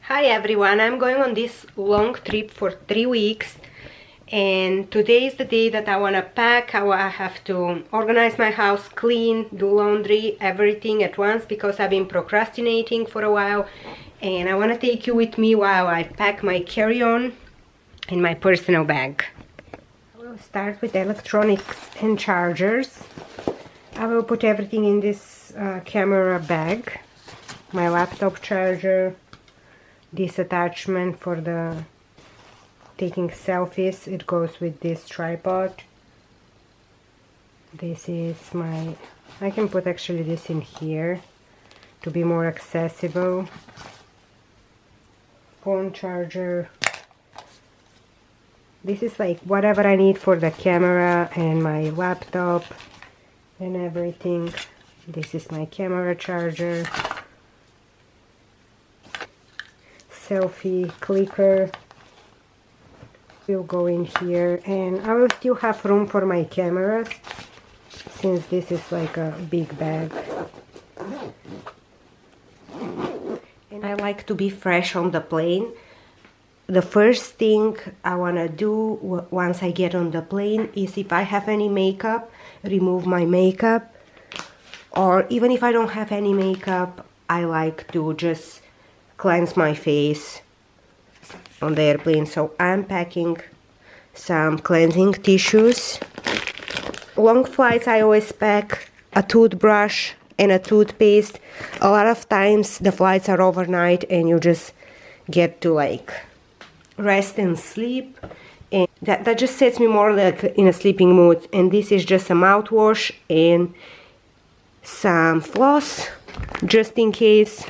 Hi everyone, I'm going on this long trip for 3 weeks and today is the day that I want to pack. I have to organize my house, clean, do laundry, everything at once because I've been procrastinating for a while, and I want to take you with me while I pack my carry-on and my personal bag. I will start with electronics and chargers. I will put everything in this camera bag. My laptop charger, this attachment for the taking selfies, it goes with this tripod. This is my, I can put actually this in here to be more accessible. Phone charger. This is like whatever I need for the camera and my laptop and everything. This is my camera charger. Selfie clicker will go in here, and I will still have room for my cameras since this is like a big bag. And I like to be fresh on the plane. The first thing I want to do once I get on the plane is, if I have any makeup, remove my makeup, or even if I don't have any makeup, I like to just cleanse my face on the airplane. So I'm packing some cleansing tissues. Long flights, I always pack a toothbrush and a toothpaste. A lot of times the flights are overnight and you just get to like rest and sleep, and that just sets me more like in a sleeping mood. And this is just a mouthwash and some floss just in case.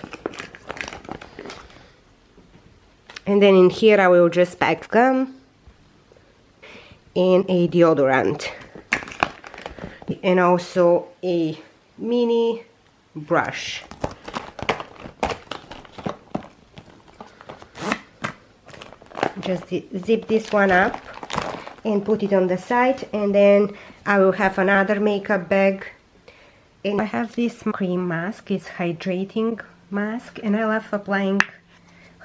And then in here I will just pack gum and a deodorant and also a mini brush. Just zip this one up and put it on the side, and then I will have another makeup bag. And I have this cream mask. It's hydrating mask, and I love applying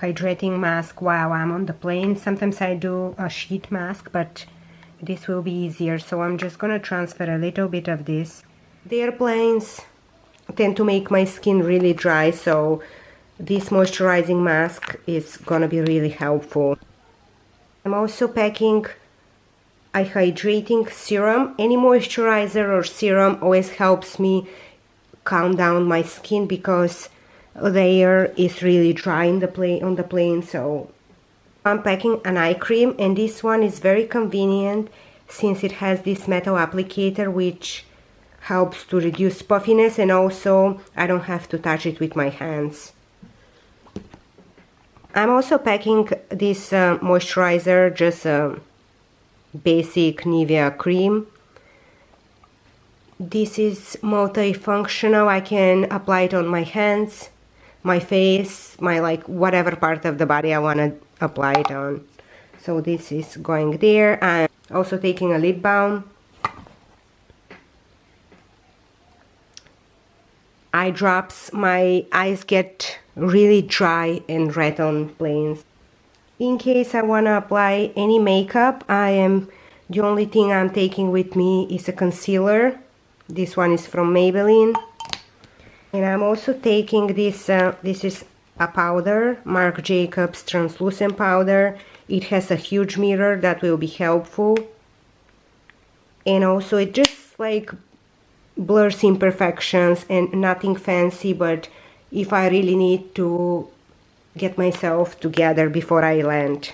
hydrating mask while I'm on the plane. Sometimes I do a sheet mask, but this will be easier, so I'm just gonna transfer a little bit of this. The airplanes tend to make my skin really dry, so this moisturizing mask is gonna be really helpful. I'm also packing a hydrating serum. Any moisturizer or serum always helps me calm down my skin because the air is really dry in the on the plane. So I'm packing an eye cream, and this one is very convenient since it has this metal applicator which helps to reduce puffiness, and also I don't have to touch it with my hands. I'm also packing this moisturizer, just a basic Nivea cream. This is multifunctional. I can apply it on my hands, my face, my like whatever part of the body I want to apply it on. So this is going there. I'm also taking a lip balm. Eye drops. My eyes get really dry and red on planes. In case I want to apply any makeup, the only thing I'm taking with me is a concealer. This one is from Maybelline. And I'm also taking this, this is a powder, Marc Jacobs translucent powder. It has a huge mirror that will be helpful. And also it just like blurs imperfections and nothing fancy, but if I really need to get myself together before I land.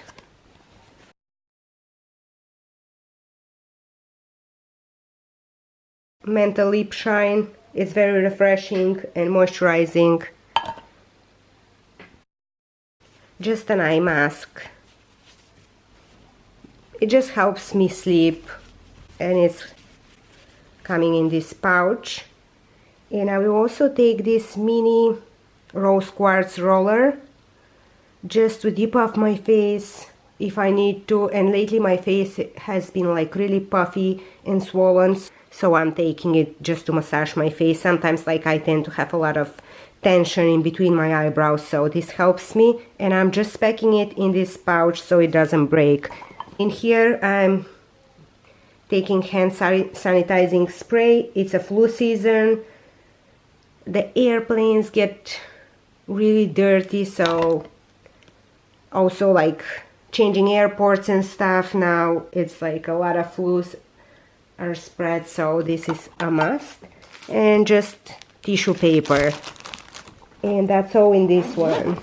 Menthol lip shine. It's very refreshing and moisturizing. Just an eye mask. It just helps me sleep, and it's coming in this pouch. And I will also take this mini rose quartz roller just to dip off my face if I need to. And lately my face has been like really puffy and swollen, so I'm taking it just to massage my face. Sometimes like I tend to have a lot of tension in between my eyebrows, so this helps me. And I'm just packing it in this pouch so it doesn't break. In here I'm taking hand sanitizing spray. It's a flu season. The airplanes get really dirty, so also like changing airports and stuff now, it's like a lot of flus are spread, so this is a must. And just tissue paper, and that's all in this one.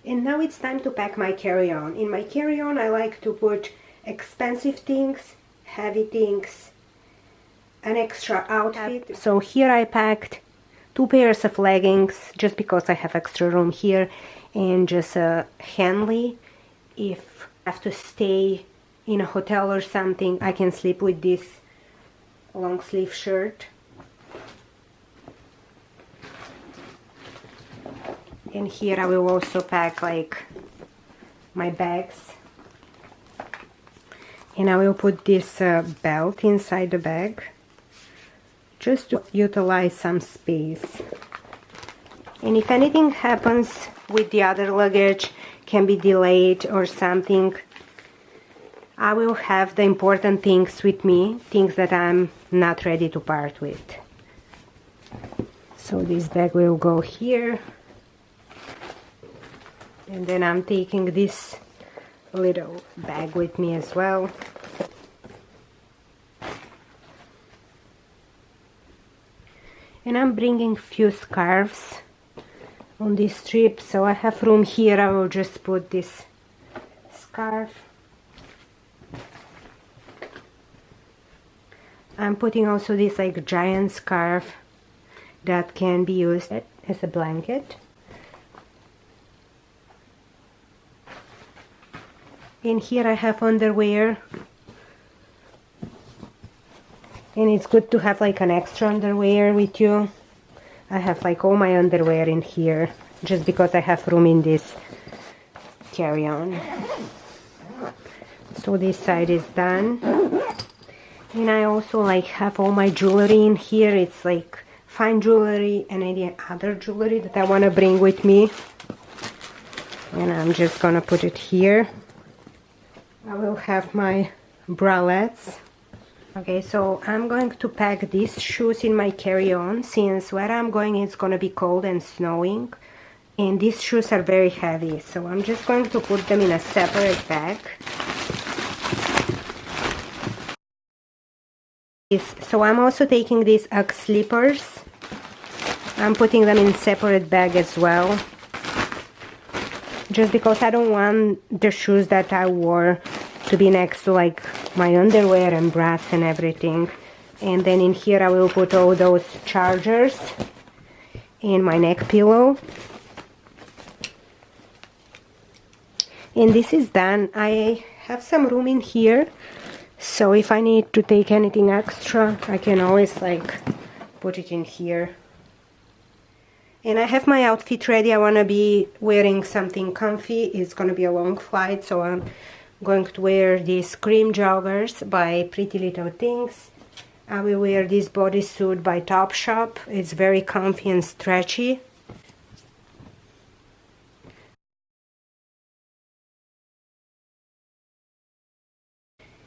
And now it's time to pack my carry-on. In my carry-on I like to put expensive things, heavy things, an extra outfit. So here I packed 2 pairs of leggings just because I have extra room here, and just a Henley. If I have to stay in a hotel or something, I can sleep with this long sleeve shirt. And here I will also pack like my bags, and I will put this belt inside the bag just to utilize some space. And if anything happens with the other luggage, can be delayed or something, I will have the important things with me, things that I'm not ready to part with. So this bag will go here, and then I'm taking this little bag with me as well. And I'm bringing few scarves on this trip, so I have room here. I will just put this scarf. I'm putting also this like giant scarf that can be used as a blanket. And here I have underwear, and it's good to have like an extra underwear with you. I have like all my underwear in here just because I have room in this carry-on. So this side is done. And I also like have all my jewelry in here. It's like fine jewelry and any other jewelry that I want to bring with me. And I'm just gonna put it here. I will have my bralettes. Okay, so I'm going to pack these shoes in my carry-on, since where I'm going it's gonna be cold and snowing, and these shoes are very heavy, so I'm just going to put them in a separate bag. So I'm also taking these Ugg slippers. I'm putting them in separate bag as well, just because I don't want the shoes that I wore to be next to like my underwear and bras and everything. And then in here I will put all those chargers and my neck pillow. And this is done. I have some room in here, so if I need to take anything extra, I can always like put it in here. And I have my outfit ready. I want to be wearing something comfy. It's gonna be a long flight, so I'm going to wear these cream joggers by Pretty Little Things. I will wear this bodysuit by Topshop. It's very comfy and stretchy.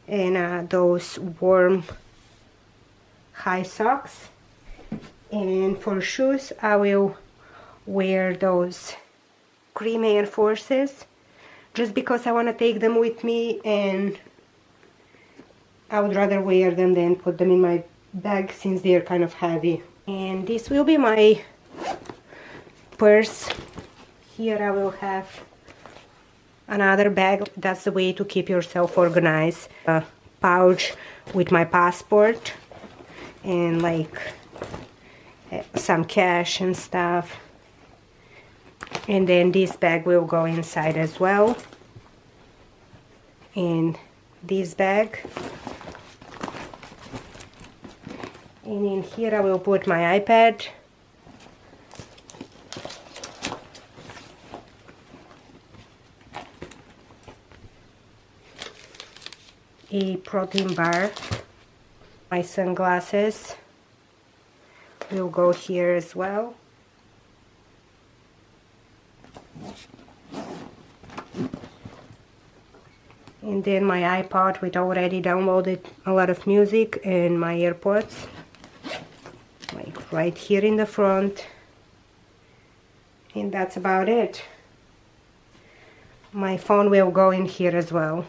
And those warm high socks. And for shoes, I will wear those cream Air Forces, just because I want to take them with me, and I would rather wear them than put them in my bag since they're kind of heavy. And this will be my purse. Here I will have another bag. That's the way to keep yourself organized. A pouch with my passport and like some cash and stuff. And then this bag will go inside as well. And this bag. And in here I will put my iPad. A protein bar. My sunglasses. will go here as well. And then my iPod with already downloaded a lot of music, and my AirPods, like right here in the front. And that's about it. My phone will go in here as well.